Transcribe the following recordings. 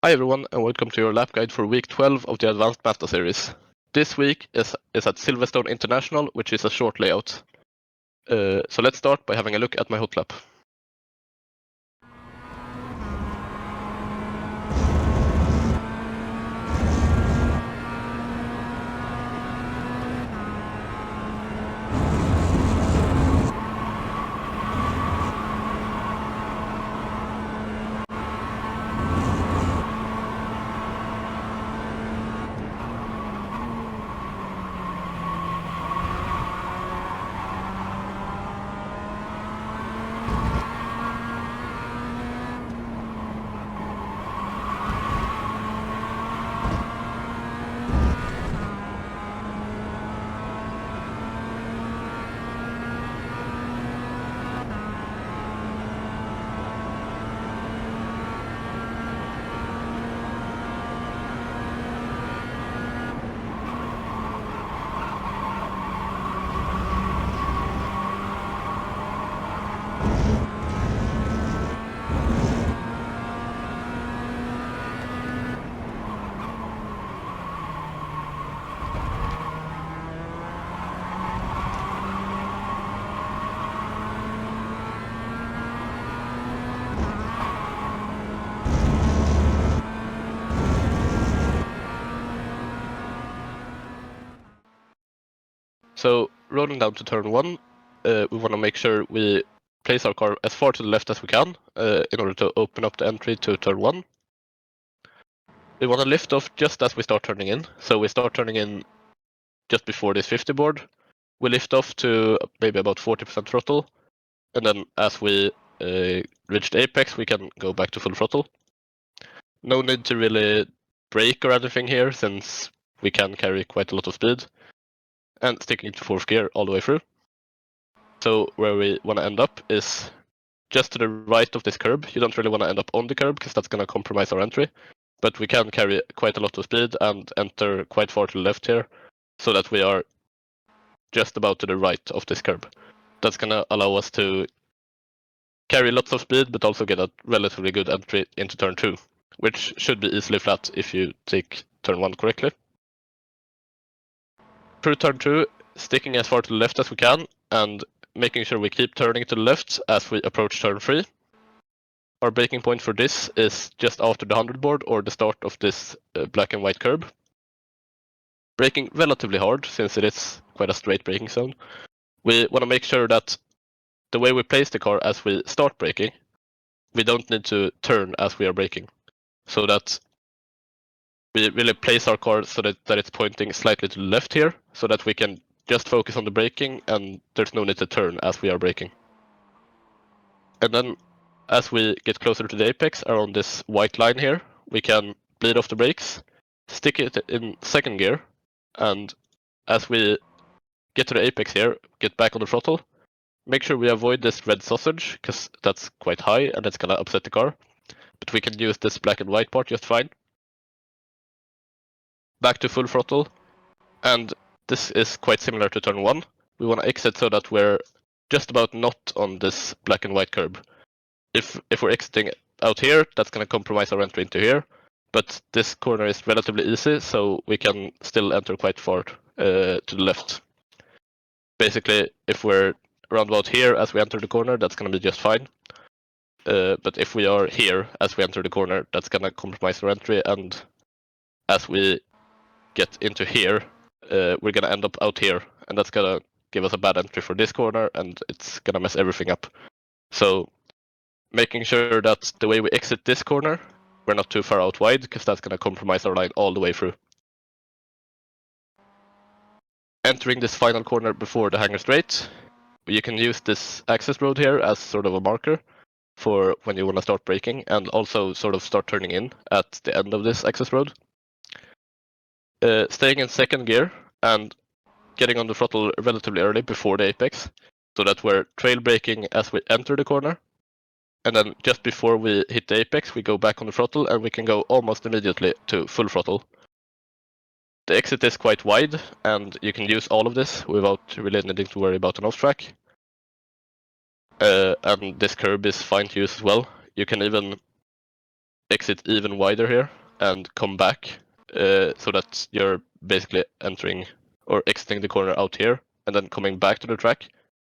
Hi everyone, and welcome to your lap guide for week 12 of the Advanced Mazda series. This week is at Silverstone International, which is a short layout. So let's start by having a look at my hot lap. So rolling down to turn 1, we want to make sure we place our car as far to the left as we can in order to open up the entry to turn 1. We want to lift off just as we start turning in, so we start turning in just before this 50 board. We lift off to maybe about 40% throttle, and then as we reach the apex, we can go back to full throttle. No need to really brake or anything here, since we can carry quite a lot of speed, and sticking to 4th gear all the way through. So where we want to end up is just to the right of this curb. You don't really want to end up on the curb, because that's going to compromise our entry, but we can carry quite a lot of speed and enter quite far to the left here, so that we are just about to the right of this curb. That's going to allow us to carry lots of speed, but also get a relatively good entry into turn 2, which should be easily flat if you take turn 1 correctly. Through turn 2, sticking as far to the left as we can, and making sure we keep turning to the left as we approach turn 3. Our braking point for this is just after the 100 board, or the start of this black and white curb. Braking relatively hard, since it is quite a straight braking zone. We want to make sure that the way we place the car as we start braking, we don't need to turn as we are braking, so that we really place our car so that it's pointing slightly to the left here, so that we can just focus on the braking and there's no need to turn as we are braking. And then as we get closer to the apex around this white line here, we can bleed off the brakes, stick it in 2nd gear, and as we get to the apex here, get back on the throttle. Make sure we avoid this red sausage, because that's quite high and it's gonna upset the car. But we can use this black and white part just fine. Back to full throttle, and this is quite similar to turn 1. We want to exit so that we're just about not on this black and white curb. If we're exiting out here, that's going to compromise our entry into here, but this corner is relatively easy, so we can still enter quite far to the left. Basically, if we're around about here as we enter the corner, that's going to be just fine. But if we are here as we enter the corner, that's going to compromise our entry, and as we get into here, we're gonna end up out here, and that's gonna give us a bad entry for this corner, and it's gonna mess everything up. So making sure that the way we exit this corner, we're not too far out wide, because that's gonna compromise our line all the way through. Entering this final corner before the hangar straight, you can use this access road here as sort of a marker for when you want to start braking, and also sort of start turning in at the end of this access road. Staying in 2nd gear and getting on the throttle relatively early before the apex, so that we're trail braking as we enter the corner, and then just before we hit the apex, we go back on the throttle and we can go almost immediately to full throttle. The exit is quite wide, and you can use all of this without really needing to worry about an off track. And this curb is fine to use as well. You can even exit even wider here and come back so that you're basically entering or exiting the corner out here and then coming back to the track.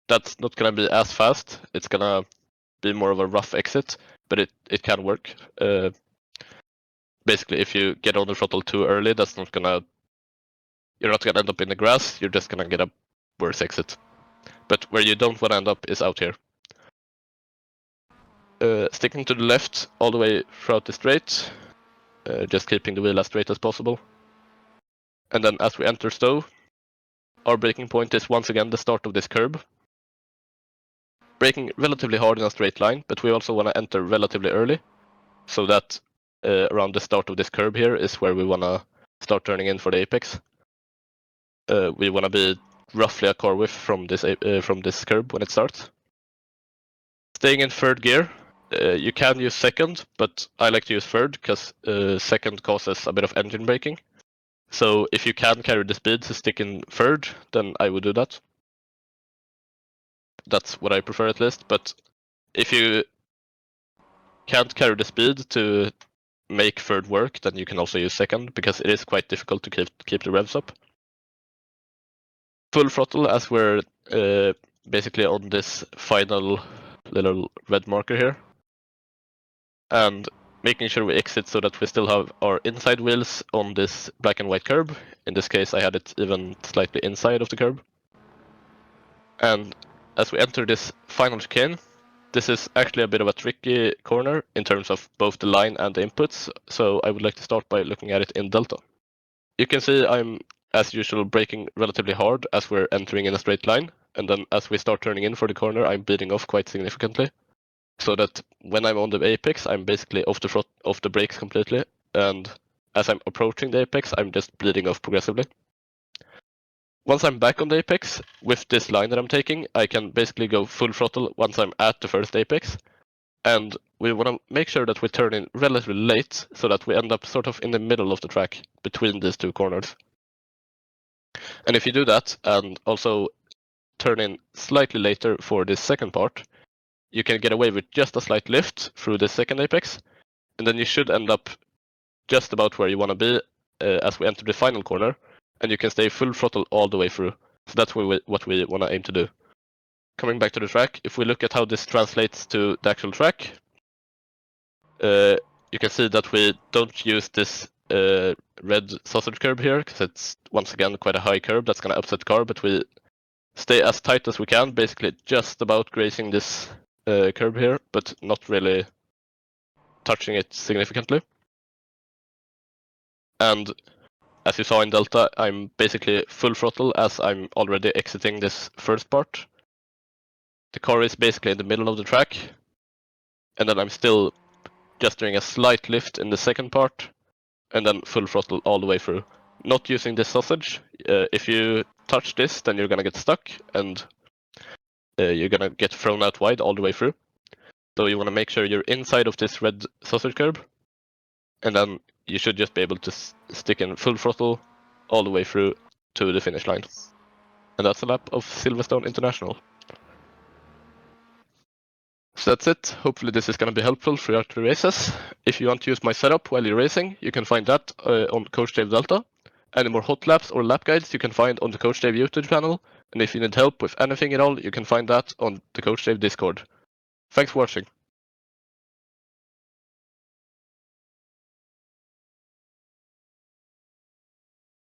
That's not gonna be as fast. It's gonna be more of a rough exit, but it can work. Basically, if you get on the throttle too early, you're not gonna end up in the grass. You're just gonna get a worse exit. But where you don't want to end up is out here. Sticking to the left all the way throughout the straight, just keeping the wheel as straight as possible. And then as we enter Stowe, our braking point is once again the start of this curb. Braking relatively hard in a straight line, but we also want to enter relatively early, so that around the start of this curb here is where we want to start turning in for the apex. We want to be roughly a car width from this curb when it starts. Staying in third gear, you can use second, but I like to use third because second causes a bit of engine braking. So if you can carry the speed to stick in third, then I would do that. That's what I prefer at least, but if you can't carry the speed to make third work, then you can also use second, because it is quite difficult to keep the revs up. Full throttle as we're basically on this final little red marker here. And making sure we exit so that we still have our inside wheels on this black and white curb. In this case, I had it even slightly inside of the curb. And as we enter this final chicane, this is actually a bit of a tricky corner in terms of both the line and the inputs, so I would like to start by looking at it in delta. You can see I'm, as usual, braking relatively hard as we're entering in a straight line, and then as we start turning in for the corner, I'm beating off quite significantly. So that when I'm on the apex, I'm basically off the brakes completely, and as I'm approaching the apex, I'm just bleeding off progressively. Once I'm back on the apex, with this line that I'm taking, I can basically go full throttle once I'm at the first apex, and we want to make sure that we turn in relatively late, so that we end up sort of in the middle of the track, between these two corners. And if you do that, and also turn in slightly later for this second part, you can get away with just a slight lift through the second apex, and then you should end up just about where you want to be as we enter the final corner, and you can stay full throttle all the way through. So that's what we want to aim to do. Coming back to the track, if we look at how this translates to the actual track, you can see that we don't use this red sausage curb here, because it's once again quite a high curb that's going to upset the car, but we stay as tight as we can, basically just about grazing this curb here, but not really touching it significantly. And as you saw in Delta, I'm basically full throttle as I'm already exiting this first part. The car is basically in the middle of the track, and then I'm still just doing a slight lift in the second part, and then full throttle all the way through. Not using this sausage. If you touch this, then you're gonna get stuck, and you're gonna get thrown out wide all the way through. So you want to make sure you're inside of this red sausage curb, and then you should just be able to stick in full throttle all the way through to the finish line. And that's a lap of Silverstone International. So that's it. Hopefully this is going to be helpful throughout the races. If you want to use my setup while you're racing, you can find that on Coach Dave Delta. Any more hot laps or lap guides you can find on the Coach Dave YouTube channel. And if you need help with anything at all, you can find that on the Coach Dave Discord. Thanks for watching.